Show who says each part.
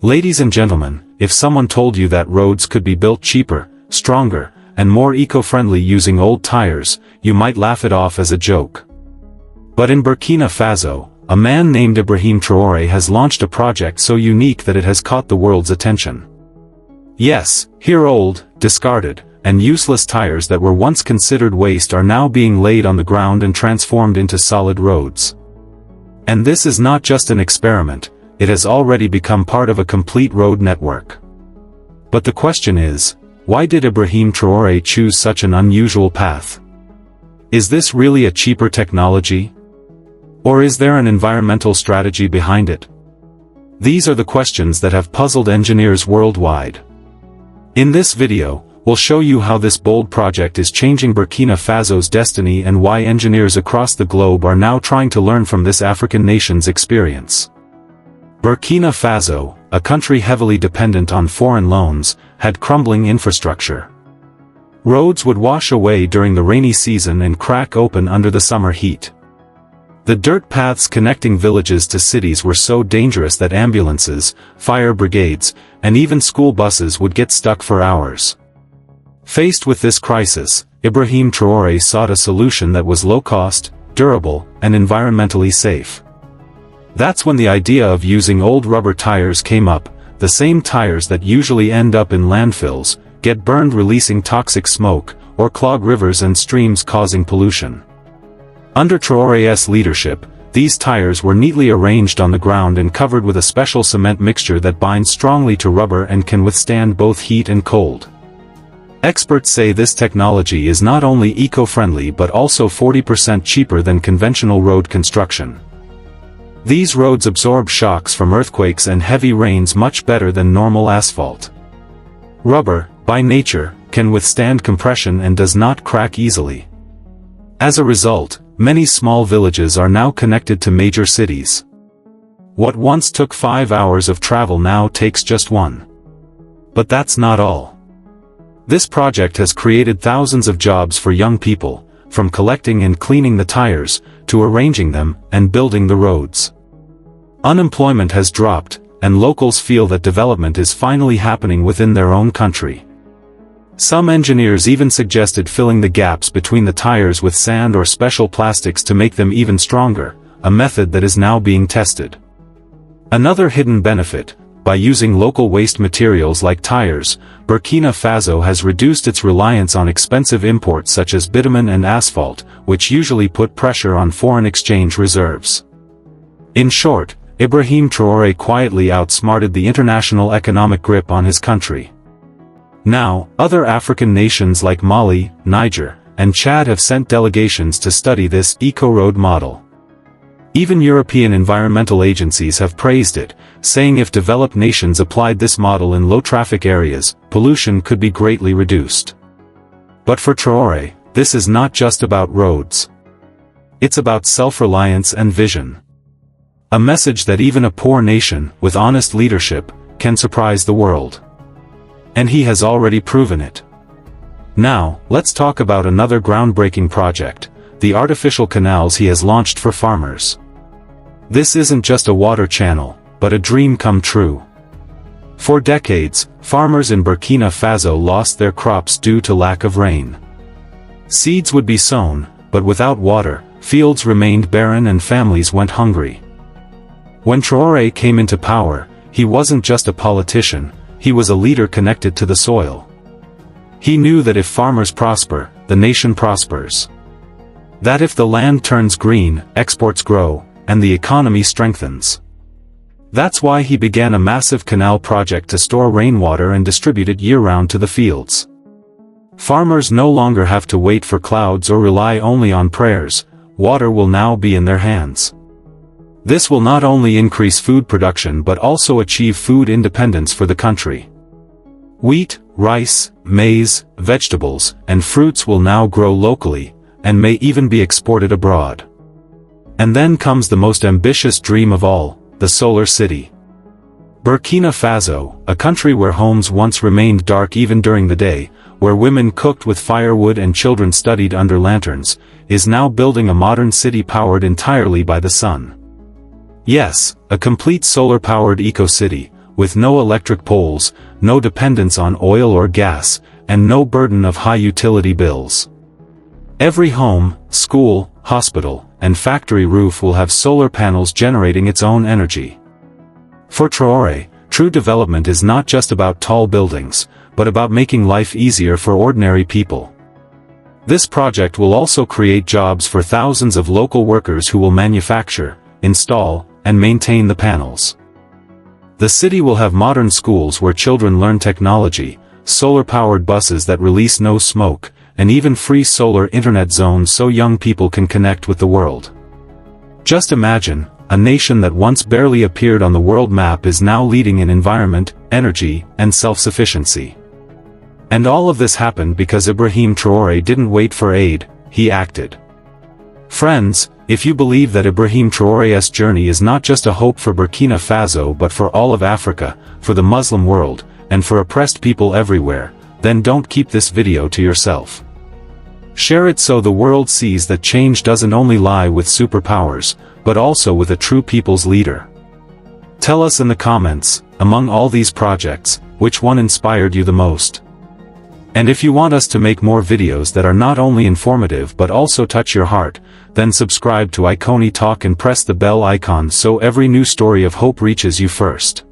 Speaker 1: Ladies and gentlemen, if someone told you that roads could be built cheaper, stronger, and more eco-friendly using old tires, you might laugh it off as a joke. But in Burkina Faso, a man named Ibrahim Traoré has launched a project so unique that it has caught the world's attention. Yes, here old, discarded, and useless tires that were once considered waste are now being laid on the ground and transformed into solid roads. And this is not just an experiment, it has already become part of a complete road network. But the question is, why did Ibrahim Traoré choose such an unusual path? Is this really a cheaper technology? Or is there an environmental strategy behind it? These are the questions that have puzzled engineers worldwide. In this video, we'll show you how this bold project is changing Burkina Faso's destiny and why engineers across the globe are now trying to learn from this African nation's experience. Burkina Faso, a country heavily dependent on foreign loans, had crumbling infrastructure. Roads would wash away during the rainy season and crack open under the summer heat. The dirt paths connecting villages to cities were so dangerous that ambulances, fire brigades, and even school buses would get stuck for hours. Faced with this crisis, Ibrahim Traoré sought a solution that was low-cost, durable, and environmentally safe. That's when the idea of using old rubber tires came up, the same tires that usually end up in landfills, get burned releasing toxic smoke, or clog rivers and streams causing pollution. Under Traoré's leadership, these tires were neatly arranged on the ground and covered with a special cement mixture that binds strongly to rubber and can withstand both heat and cold. Experts say this technology is not only eco-friendly but also 40% cheaper than conventional road construction. These roads absorb shocks from earthquakes and heavy rains much better than normal asphalt. Rubber, by nature, can withstand compression and does not crack easily. As a result, many small villages are now connected to major cities. What once took 5 hours of travel now takes just 1. But that's not all. This project has created thousands of jobs for young people, from collecting and cleaning the tires, to arranging them, and building the roads. Unemployment has dropped, and locals feel that development is finally happening within their own country. Some engineers even suggested filling the gaps between the tires with sand or special plastics to make them even stronger, a method that is now being tested. Another hidden benefit, by using local waste materials like tires, Burkina Faso has reduced its reliance on expensive imports such as bitumen and asphalt, which usually put pressure on foreign exchange reserves. In short, Ibrahim Traoré quietly outsmarted the international economic grip on his country. Now, other African nations like Mali, Niger, and Chad have sent delegations to study this eco-road model. Even European environmental agencies have praised it, saying if developed nations applied this model in low-traffic areas, pollution could be greatly reduced. But for Traoré, this is not just about roads. It's about self-reliance and vision. A message that even a poor nation, with honest leadership, can surprise the world. And he has already proven it. Now, let's talk about another groundbreaking project, the artificial canals he has launched for farmers. This isn't just a water channel, but a dream come true. For decades, farmers in Burkina Faso lost their crops due to lack of rain. Seeds would be sown, but without water, fields remained barren and families went hungry. When Traoré came into power, he wasn't just a politician, he was a leader connected to the soil. He knew that if farmers prosper, the nation prospers. That if the land turns green, exports grow, and the economy strengthens. That's why he began a massive canal project to store rainwater and distribute it year-round to the fields. Farmers no longer have to wait for clouds or rely only on prayers, water will now be in their hands. This will not only increase food production but also achieve food independence for the country. Wheat, rice, maize, vegetables, and fruits will now grow locally, and may even be exported abroad. And then comes the most ambitious dream of all, the solar city. Burkina Faso, a country where homes once remained dark even during the day, where women cooked with firewood and children studied under lanterns, is now building a modern city powered entirely by the sun. Yes, a complete solar-powered eco-city, with no electric poles, no dependence on oil or gas, and no burden of high utility bills. Every home, school, hospital, and factory roof will have solar panels generating its own energy. For Traore, true development is not just about tall buildings, but about making life easier for ordinary people. This project will also create jobs for thousands of local workers who will manufacture, install, and maintain the panels. The city will have modern schools where children learn technology, solar-powered buses that release no smoke, and even free solar internet zones so young people can connect with the world. Just imagine, a nation that once barely appeared on the world map is now leading in environment, energy, and self-sufficiency. And all of this happened because Ibrahim Traoré didn't wait for aid, he acted. Friends, if you believe that Ibrahim Traoré's journey is not just a hope for Burkina Faso but for all of Africa, for the Muslim world, and for oppressed people everywhere, then don't keep this video to yourself. Share it so the world sees that change doesn't only lie with superpowers, but also with a true people's leader. Tell us in the comments, among all these projects, which one inspired you the most. And if you want us to make more videos that are not only informative but also touch your heart, then subscribe to Iconi Talk and press the bell icon so every new story of hope reaches you first.